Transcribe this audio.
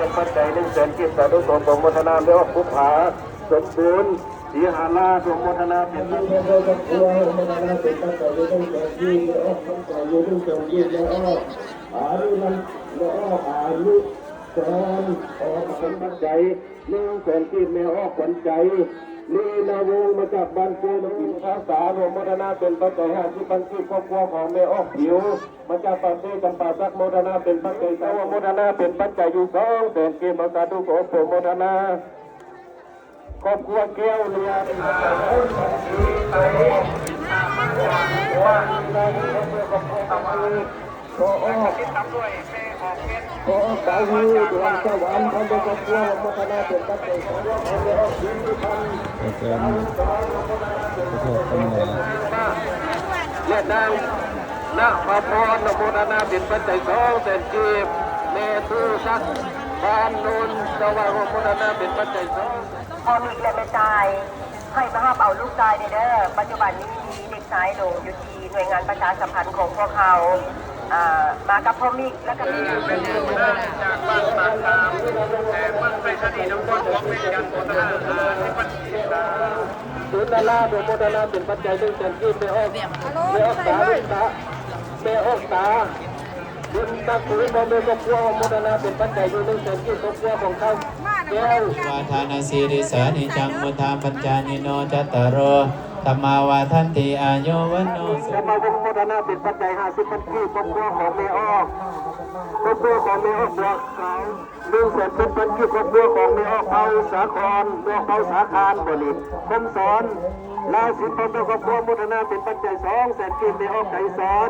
เป็นปัจจัย100,000กิจสาธุสมโมทนาเรียกว่าภูผาสมบูรณ์สีหาลาสมโมทนาเป็นปัจจัยโมทนาเป็นปัจจัย100,000กิจเรียกว่าปัจจัย100,000กิจเรียกว่าอายุนั้นเรียกว่าอายุจรออกเป็นปัจจัย100,000กิจเรียกว่าขวัญใจลีนาวงมาจากบ้านเกิดมากินข้าวสารโมทนาเป็นปัจจัย50,000กิจครอบครัวของแม่ออกผิวมาจากปากเต้จำปาสักโมทนาเป็นปัจจัยสาวโมทนาเป็นปัจจัยอยู่200,000กิจมาสาธุขอโมทนาครอบครัวแก้วเรียนว่าได้ครอบครัวของพ่อทำอะไรโอ้โหโอ้สาวีดวงสวรรค์ทำเป็นครอบครัวโมทนาเป็นปัจจัยของเราเอาเลยเอาชีวิตทำและนางนาภาพรโมทนาเป็นปัจจัย200,000กิจเมตุสักบ้านนุนสว่างโมทนาเป็นปัจจัย2พอมีเงินไม่จ่ายให้มาห้ามเอาลูกชายเด้อปัจจุบันนี้มีเด็กชายหลงอยู่ที่หน่วยงานประชาสัมพันธ์ของพวกเขามากับพ่อมิกและก็มีจากบ้านปากน้ำแต่มันไปสนิทน้ำก้นของเป็นยันโมทนาที่ปัจจัยสุนทราโมทนาเป็นปัจจัย100,000กิจไม่ออกตาไม่ออกตาบุญตาคุยบอมเบกับพวกโมทนาเป็นปัจจัย100,000กิจครอบครัวของเขาแก้ววาทานาสีริสานิจังมุทาปัญจานิโนจัตตารโรธรรมาวาทันติอายุวันโนสุธรรมาวงโมทนาเป็นปัจจัย50,000กิจครอบครัวของแม่ออกครอบครัวของแม่ออกบัวขาว100,000กิจครอบครัวของแม่ออกเผาสาครแม่ออกเผาสาคารบริษคมสอนลาสิทธิ์พระครอบครัวโมทนาเป็นปัจจัย200,000กิจแม่ออกไก่สอน